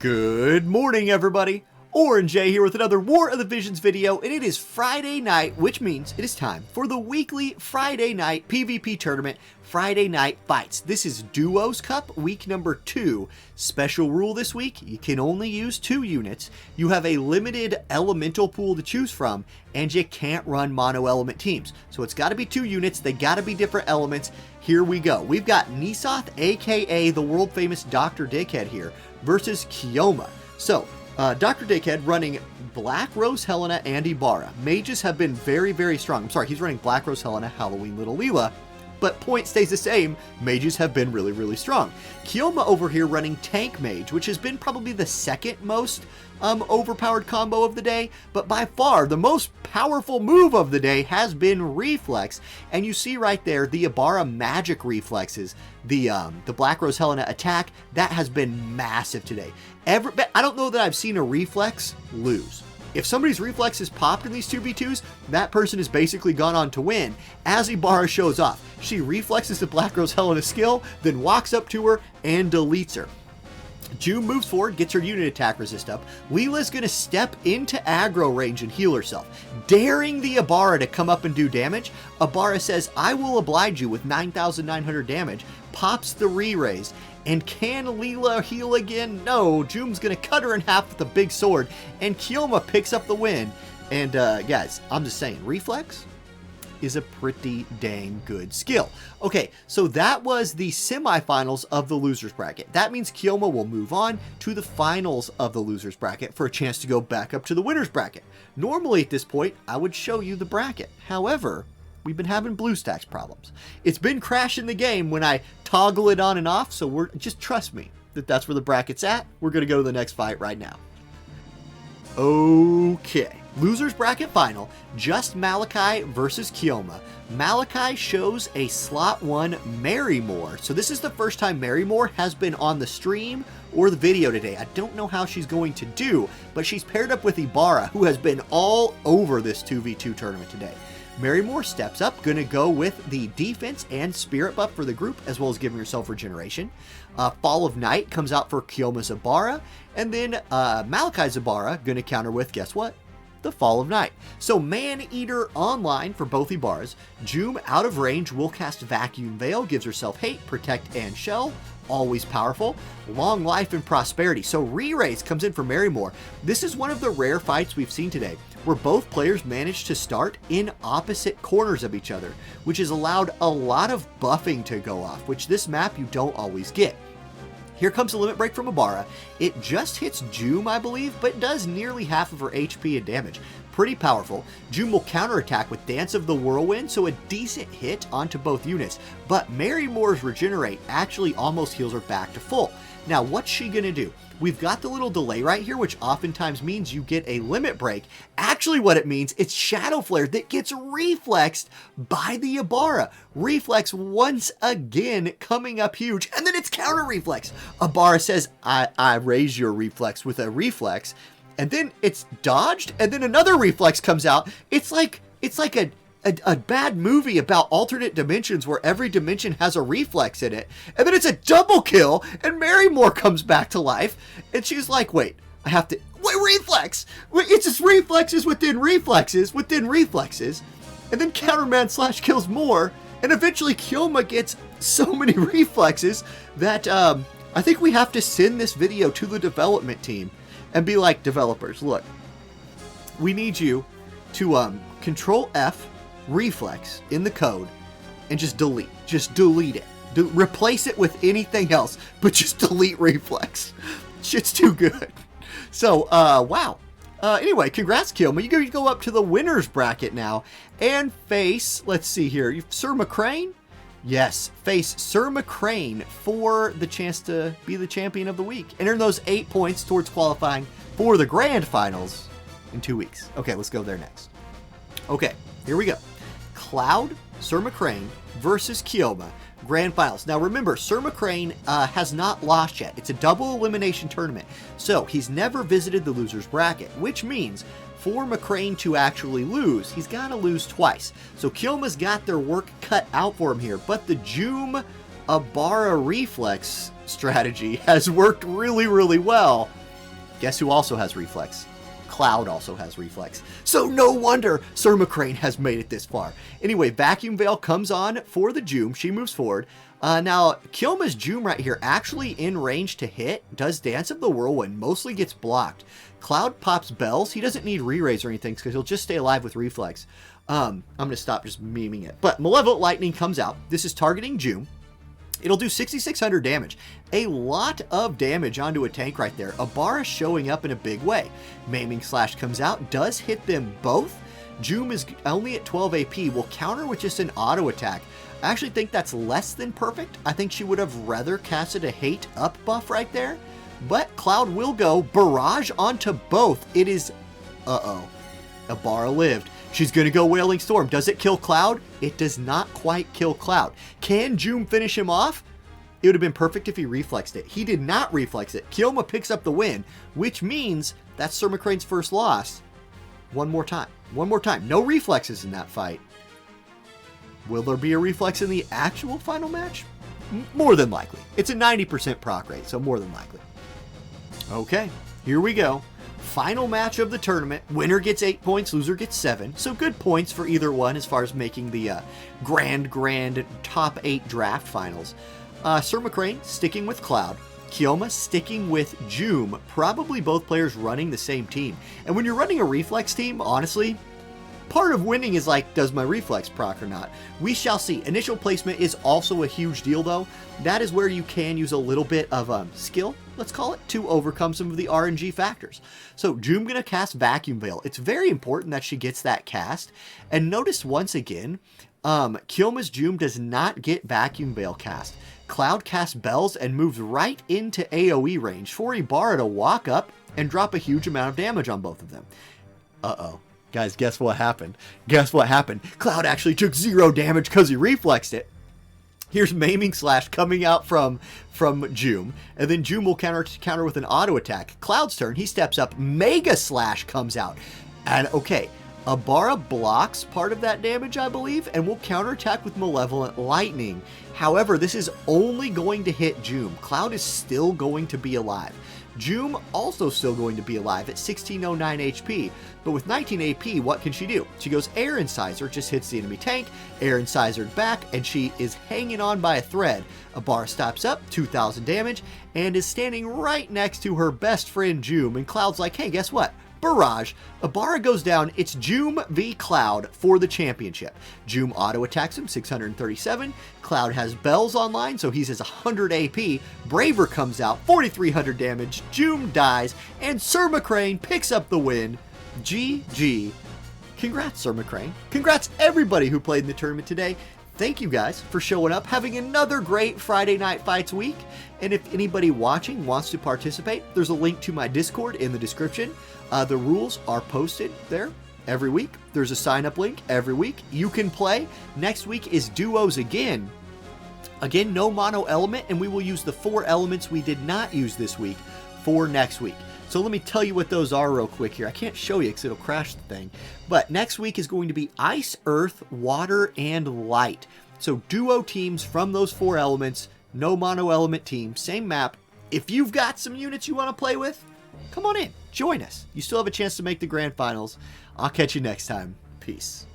Good morning, everybody. Orange J here with another War of the Visions video, and it is Friday night, which means it is time for the weekly Friday night PvP tournament, Friday Night Fights. This is Duos Cup, week number 2. Special rule this week, you can only use 2 units, you have a limited elemental pool to choose from, and you can't run mono-element teams. So it's got to be 2 units, they got to be different elements. Here we go. We've got Nisoth, aka the world-famous Dr. Dickhead here, versus Kioma. So, Dr. Dickhead running Black Rose Helena and Ibarra. Mages have been very, very strong. I'm sorry, he's running Black Rose Helena, Halloween Little Leela, but point stays the same. Mages have been really, really strong. Kioma over here running Tank Mage, which has been probably the second most overpowered combo of the day, but by far the most powerful move of the day has been Reflex. And you see right there the Ibarra magic reflexes, the Black Rose Helena attack, that has been massive today. I don't know that I've seen a Reflex lose. If somebody's reflex is popped in these 2v2s, that person has basically gone on to win, as Ibarra shows off. She reflexes the Black Rose Helena skill, then walks up to her and deletes her. June moves forward, gets her unit attack resist up. Leela's going to step into aggro range and heal herself, daring the Ibarra to come up and do damage. Ibarra says, I will oblige you with 9,900 damage, pops the re-raise. And can Leela heal again? No, June's going to cut her in half with a big sword, and Kioma picks up the win. And guys, I'm just saying, Reflex is a pretty dang good skill. Okay, so that was the semifinals of the losers bracket. That means Kioma will move on to the finals of the losers bracket for a chance to go back up to the winners bracket. Normally at this point, I would show you the bracket. However, we've been having BlueStacks problems. It's been crashing the game when I toggle it on and off, so just trust me that that's where the bracket's at. We're going to go to the next fight right now. Okay, losers bracket final, just Malachi versus Kioma. Malachi shows a slot 1 Marymore. So this is the first time Marymore has been on the stream or the video today. I don't know how she's going to do, but she's paired up with Ibarra, who has been all over this 2v2 tournament today. Marymore steps up, gonna go with the defense and spirit buff for the group, as well as giving herself regeneration. Fall of Night comes out for Kioma's Ibarra, and then Malachi's Ibarra gonna counter with, guess what? The Fall of Night. So Man-Eater online for both Ibarras. June out of range will cast Vacuum Veil, gives herself Hate, Protect, and Shell. Always powerful. Long Life and Prosperity. So Re-Raise comes in for Marymore. This is one of the rare fights we've seen today, where both players managed to start in opposite corners of each other, which has allowed a lot of buffing to go off, which this map you don't always get. Here comes a limit break from Ibarra. It just hits June, I believe, but does nearly half of her HP and damage. Pretty powerful. June will counterattack with Dance of the Whirlwind, so a decent hit onto both units, but Marymore's Regenerate actually almost heals her back to full. Now, what's she gonna do? We've got the little delay right here, which oftentimes means you get a limit break. Actually, what it means, it's Shadow Flare that gets reflexed by the Ibarra. Reflex once again coming up huge, and then it's counter reflex. Ibarra says, I raise your reflex with a reflex, and then it's dodged, and then another reflex comes out. It's like a bad movie about alternate dimensions where every dimension has a reflex in it, and then it's a double kill, and Marymore comes back to life, and she's like, wait, reflex! It's just reflexes within reflexes within reflexes, and then Counterman / kills more, and eventually Kioma gets so many reflexes that I think we have to send this video to the development team and be like, developers, look, we need you to Control F reflex in the code and just delete it. Replace it with anything else, but just delete reflex. Shit's too good. So wow. Anyway, congrats, Kioma. You go up to the winners bracket now and face, let's see here, Sir McCrane. Yes, face Sir McCrane for the chance to be the champion of the week and earn those 8 points towards qualifying for the grand finals in 2 weeks. Okay, let's go there next. Okay, here we go. Cloud, Sir McCrane versus Kioma, grand finals. Now remember, Sir McCrane has not lost yet. It's a double elimination tournament, so he's never visited the loser's bracket, which means for McCrane to actually lose, he's got to lose twice. So Kioma's got their work cut out for him here, but the June Ibarra reflex strategy has worked really, really well Guess who also has reflex? Cloud also has reflex. So no wonder Sir McCrane has made it this far. Anyway, Vacuum Veil comes on for the Joom. She moves forward. Now, Kilma's Joom right here, actually in range to hit, does Dance of the Whirlwind, mostly gets blocked. Cloud pops Bells. He doesn't need re-raise or anything because he'll just stay alive with reflex. I'm going to stop just memeing it. But Malevolent Lightning comes out. This is targeting Joom. It'll do 6,600 damage. A lot of damage onto a tank right there. Abara showing up in a big way. Maiming Slash comes out, does hit them both. Joom is only at 12 AP, will counter with just an auto attack. I actually think that's less than perfect. I think she would have rather casted a hate up buff right there. But Cloud will go barrage onto both. It is, Abara lived. She's going to go Wailing Storm. Does it kill Cloud? It does not quite kill Cloud. Can Joom finish him off? It would have been perfect if he reflexed it. He did not reflex it. Kilma picks up the win, which means that's Sir McCrane's first loss. One more time. One more time. No reflexes in that fight. Will there be a reflex in the actual final match? More than likely. It's a 90% proc rate, so more than likely. Okay, here we go. Final match of the tournament. Winner gets 8 points, loser gets 7. So good points for either one as far as making the grand top 8 draft finals. Sir McCrane sticking with Cloud. Kilma sticking with Joom. Probably both players running the same team. And when you're running a reflex team, honestly, part of winning is like, does my reflex proc or not? We shall see. Initial placement is also a huge deal though. That is where you can use a little bit of skill, let's call it, to overcome some of the RNG factors. So Joom gonna cast Vacuum Veil. It's very important that she gets that cast. And notice once again, Kilma's Joom does not get Vacuum Veil cast. Cloud casts Bells and moves right into AoE range for Ibarra to walk up and drop a huge amount of damage on both of them. Guys, guess what happened? Guess what happened? Cloud actually took 0 damage because he reflexed it. Here's Maiming Slash coming out from Joom, and then Joom will counter with an auto attack. Cloud's turn, he steps up, Mega Slash comes out. And okay, Abara blocks part of that damage, I believe, and will counterattack with Malevolent Lightning. However, this is only going to hit Joom. Cloud is still going to be alive. Joom also still going to be alive at 1609 HP, but with 19 AP, what can she do? She goes Air Incisor, just hits the enemy tank, Air Incisored back, and she is hanging on by a thread. Abara stops up, 2000 damage, and is standing right next to her best friend Joom, and Cloud's like, hey, guess what? Barrage. Abara goes down. It's Joom v Cloud for the championship. Joom auto attacks him, 637. Cloud has Bells online, so he's his 100 AP. Braver comes out, 4300 damage. Joom dies, and Sir McCrane picks up the win. GG. Congrats, Sir McCrane. Congrats everybody who played in the tournament today. Thank you guys for showing up, having another great Friday Night Fights week. And if anybody watching wants to participate, there's a link to my Discord in the description. The rules are posted there every week. There's a sign-up link every week. You can play. Next week is duos again. Again, no mono element, and we will use the 4 elements we did not use this week for next week. So let me tell you what those are real quick here. I can't show you because it'll crash the thing. But next week is going to be Ice, Earth, Water, and Light. So duo teams from those 4 elements, no mono element team, same map. If you've got some units you want to play with, come on in, join us. You still have a chance to make the grand finals. I'll catch you next time. Peace.